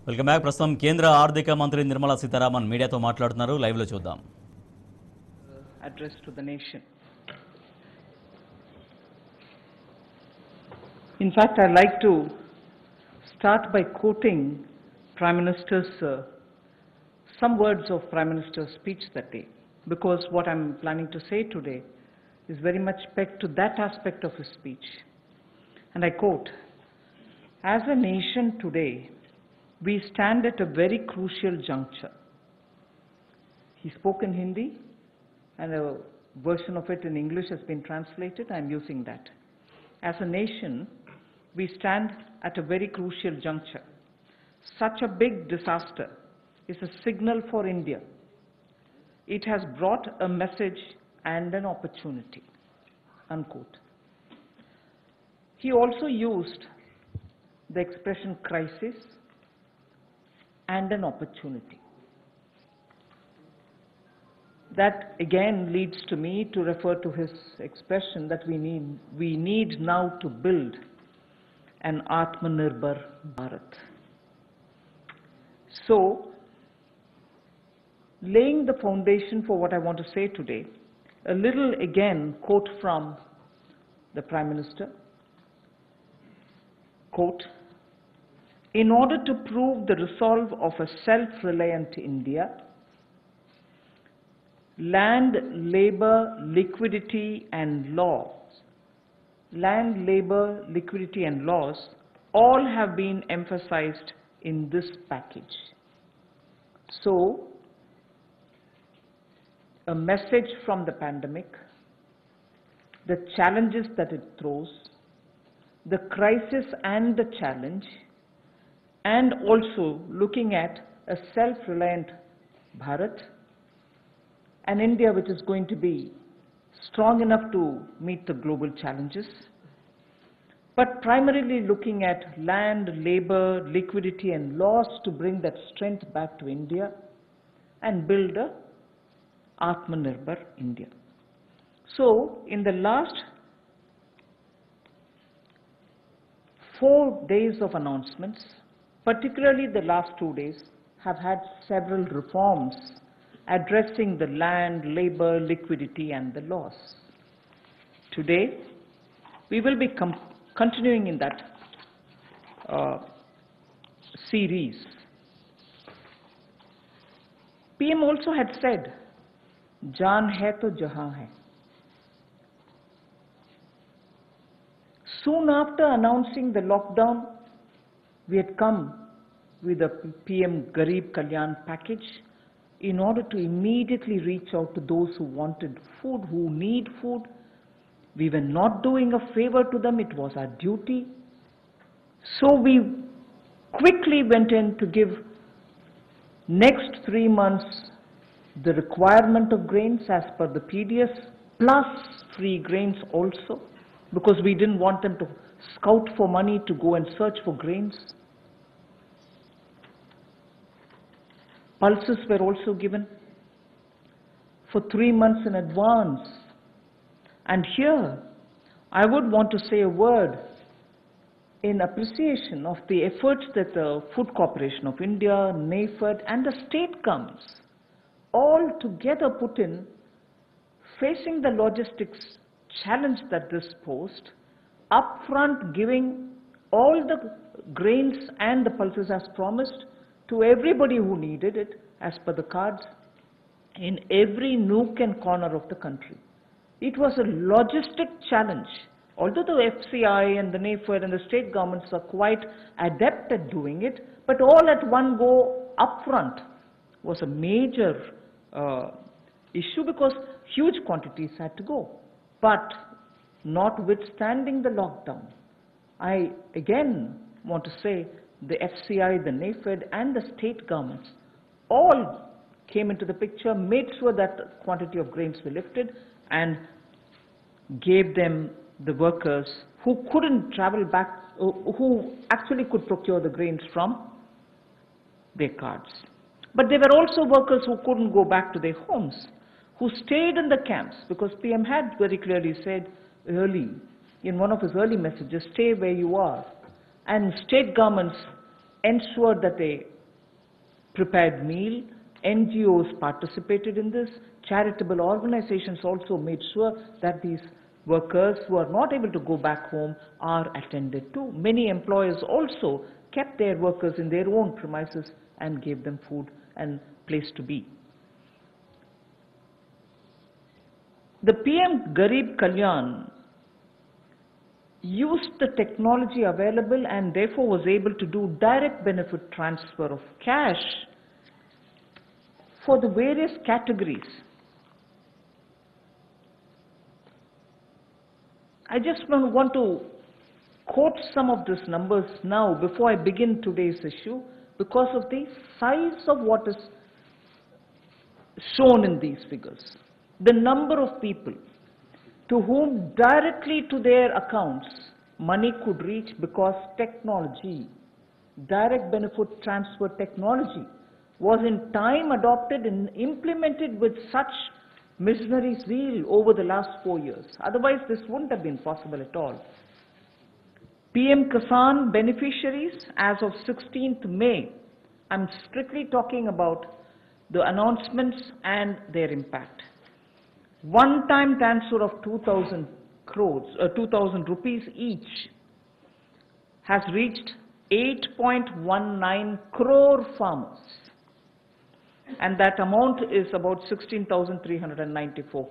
Welcome back. ప్రస్తుతం కేంద్ర ఆర్థిక మంత్రి నిర్మలా సీతారామన్ మీడియాతో మాట్లాడుతున్నారు. లైవ్ లో చూద్దాం. Address to the nation. In fact, I'd like to start by quoting Prime Minister's some words of Prime Minister's speech that day, because what I'm planning to say today is very much pegged to that aspect of his speech. And I quote, "As a nation today, we stand at a very crucial juncture." He spoke in Hindi, and a version of it in English has been translated. I'm using that. As a nation, we stand at a very crucial juncture. Such a big disaster is a signal for India. It has brought a message and an opportunity, unquote. He also used the expression crisis and an opportunity. That again leads to me to refer to his expression that we need now to build an Atmanirbhar Bharat. So, laying the foundation for what I want to say today, a little again quote from the Prime Minister. Quote, "In order to prove the resolve of a self-reliant India, land, labor, liquidity and laws all have been emphasized in this package." So, a message from the pandemic, the challenges that it throws, the crisis and the challenge, and also looking at a self-reliant Bharat, an India which is going to be strong enough to meet the global challenges, but primarily looking at land, labor, liquidity and laws to bring that strength back to India and build a Atmanirbhar India. So, in the last 4 days of announcements, particularly the last 2 days, have had several reforms addressing the land, labor, liquidity and the laws. Today, we will be continuing in that series. PM also had said, "Jaan hai to jahan hai." Soon after announcing the lockdown, we had come with a PM Garib Kalyan package in order to immediately reach out to those who wanted food, who need food. We were not doing a favor to them, it was our duty. So we quickly went in to give next 3 months the requirement of grains as per the PDS, plus free grains also, because we didn't want them to scout for money to go and search for grains. Pulses were also given for 3 months in advance. And here, I would want to say a word in appreciation of the efforts that the Food Corporation of India, NAFED and the state governments all together put in, facing the logistics challenge that this posed, upfront giving all the grains and the pulses as promised to everybody who needed it as per the cards in every nook and corner of the country. It was a logistic challenge. Although the FCI and the NAFED and the state governments are quite adept at doing it, but all at one go upfront was a major issue because huge quantities had to go. But notwithstanding the lockdown, I again want to say the FCI, the NAFED and the state governments all came into the picture, made sure that the quantity of grains were lifted and gave them the workers who couldn't travel back, who actually could procure the grains from their cards. But there were also workers who couldn't go back to their homes, who stayed in the camps, because PM had very clearly said early, in one of his early messages, stay where you are. And state governments ensured that they prepared meal. NGOs participated in this. Charitable organizations also made sure that these workers who are not able to go back home are attended to. Many employers also kept their workers in their own premises and gave them food and place to be. The PM Garib Kalyan used the technology available and therefore was able to do direct benefit transfer of cash for the various categories. I just want to quote some of these numbers now before I begin today's issue because of the size of what is shown in these figures. The number of people to whom directly to their accounts money could reach because technology, direct benefit transfer technology, was in time adopted and implemented with such missionary zeal over the last 4 years. Otherwise, this wouldn't have been possible at all. PM Kisan beneficiaries as of 16th May, I'm strictly talking about the announcements and their impact. One-time transfer of 2,000 rupees each has reached 8.19 crore farmers. And that amount is about 16,394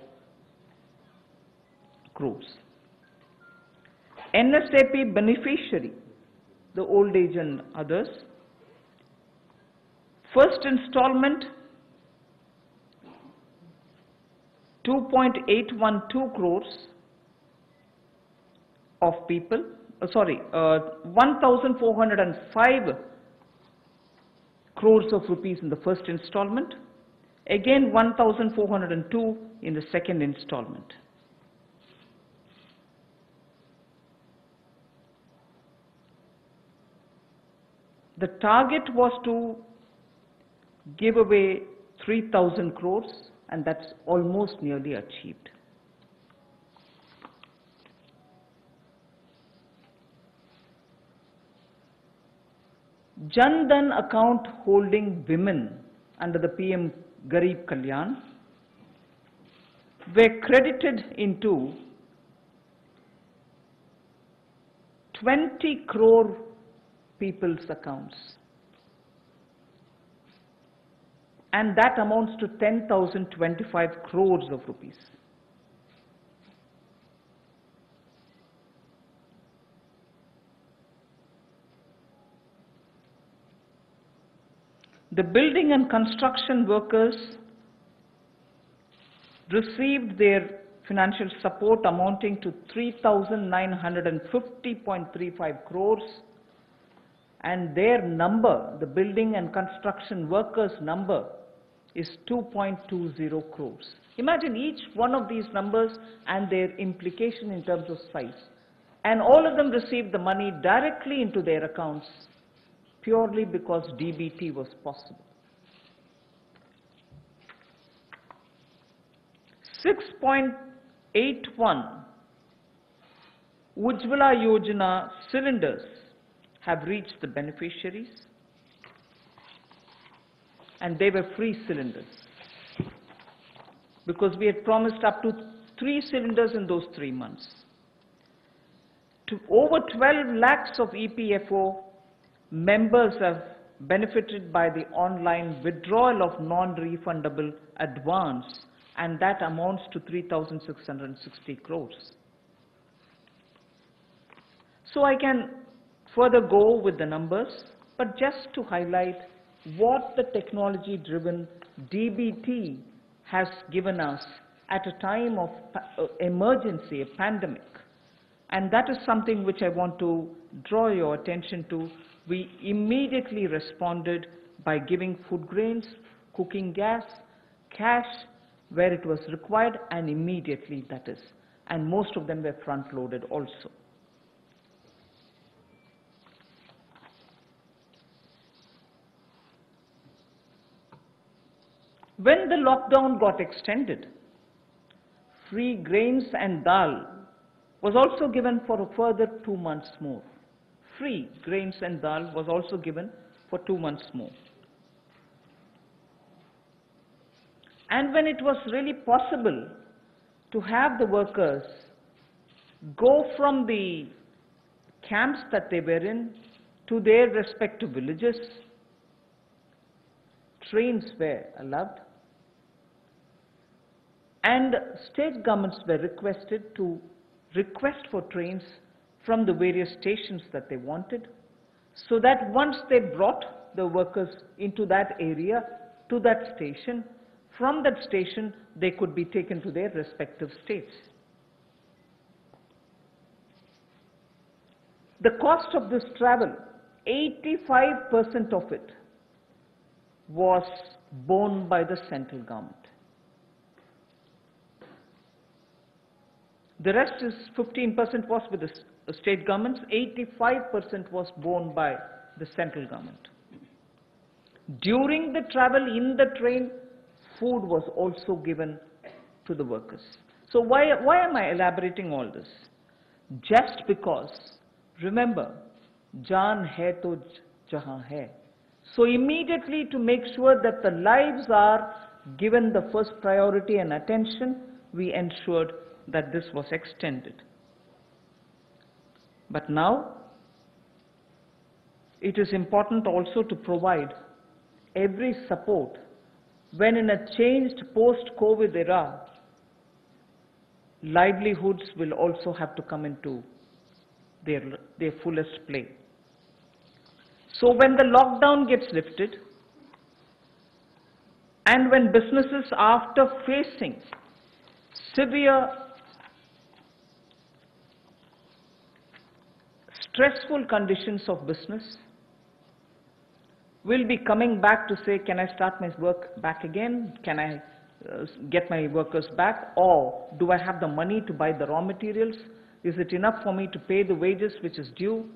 crores. NSAP beneficiary, the old age and others, first installment 2.812 crores of people, 1,405 crores of rupees in the first installment, again 1,402 in the second installment. The target was to give away 3,000 crores, and that's almost nearly achieved. Jan Dhan account holding women under the PM Garib Kalyan were credited into 20 crore people's accounts, and that amounts to 10,025 crores of rupees. The building and construction workers received their financial support amounting to 3,950.35 crores, and their number, the building and construction workers number, is 2.20 crores. Imagine each one of these numbers and their implication in terms of size. And all of them received the money directly into their accounts purely because DBT was possible. 6.81 Ujjwala Yojana cylinders have reached the beneficiaries, and they were free cylinders because we had promised up to 3 cylinders in those 3 months. To over 12 lakhs of EPFO members have benefited by the online withdrawal of non-refundable advance, and that amounts to 3,660 crores. So I can further go with the numbers, but just to highlight what the technology-driven DBT has given us at a time of emergency, a pandemic. And that is something which I want to draw your attention to. We immediately responded by giving food grains, cooking gas, cash where it was required, and immediately, that is. And most of them were front-loaded also. When the lockdown got extended, free grains and dal was also given for a further 2 months more. Free grains and dal was also given for 2 months more. And when it was really possible to have the workers go from the camps that they were in to their respective villages, trains were allowed, and state governments were requested to request for trains from the various stations that they wanted, so that once they brought the workers into that area, to that station, from that station they could be taken to their respective states. The cost of this travel, 85% of it was borne by the central government. The rest is 15% was with the state governments, 85% was borne by the central government. During the travel in the train, food was also given to the workers. So why am I elaborating all this? Just because, remember, jaan hai to jahan hai. So immediately, to make sure that the lives are given the first priority and attention, we ensured that this was extended. But now, it is important also to provide every support when in a changed post-COVID era, livelihoods will also have to come into their fullest play. So when the lockdown gets lifted, and when businesses, after facing severe, stressful conditions of business, will be coming back to say, can I start my work back again? Can I get my workers back? Or do I have the money to buy the raw materials? Is it enough for me to pay the wages which is due?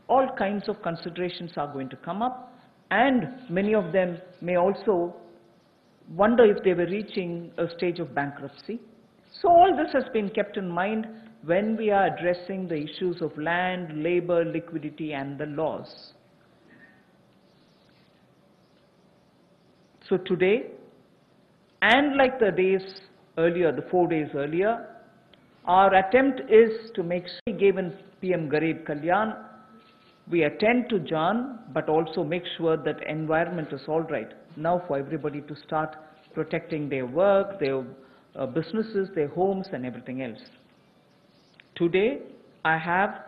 All kinds of considerations are going to come up, and many of them may also wonder if they were reaching a stage of bankruptcy. So all this has been kept in mind when we are addressing the issues of land, labor, liquidity, and the laws. So today, and like the days earlier, the 4 days earlier, our attempt is to make sure we gave in PM Garib Kalyan, we attend to Jaan, but also make sure that environment is all right. Now for everybody to start protecting their work, their businesses, their homes, and everything else. Today, I have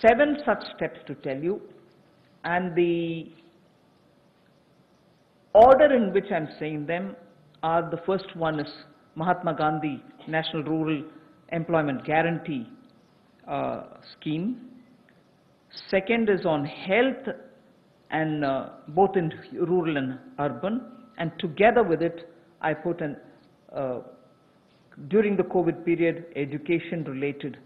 7 such steps to tell you, and the order in which I'm saying them are: the first one is Mahatma Gandhi National Rural Employment Guarantee Scheme. Second is on health, and both in rural and urban, and together with it I put an during the COVID period, education related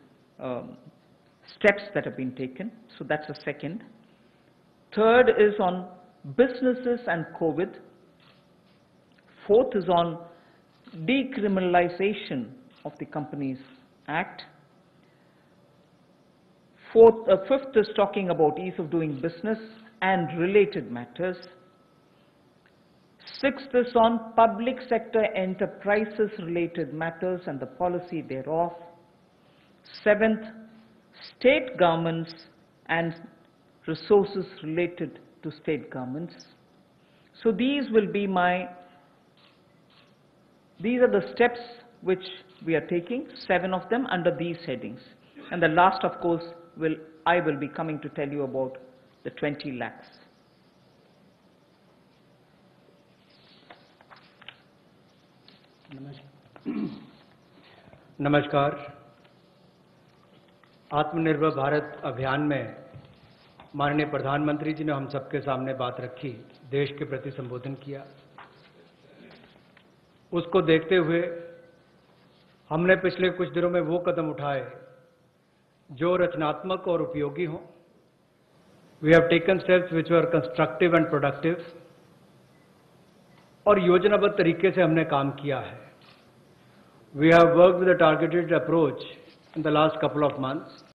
steps that have been taken. So that's the second. Third is on businesses and COVID. Fourth is on decriminalization of the Companies Act. Fifth is talking about ease of doing business and related matters. Sixth is on public sector enterprises related matters and the policy thereof. Seventh, state governments and resources related to state governments. So these are the steps which we are taking, 7 of them under these headings. And the last, of course, I will be coming to tell you about the 20 lakhs. नमस्कार। आत्मनिर्भर भारत अभियान में माननीय प्रधानमंत्री जी ने हम सबके सामने बात रखी, देश के प्रति संबोधन किया। उसको देखते हुए हमने पिछले कुछ दिनों में वो कदम उठाए जो रचनात्मक और उपयोगी हों। We have taken steps which were constructive and productive, और योजनाबद्ध तरीके से हमने काम किया है। We have worked with a targeted approach in the last couple of months.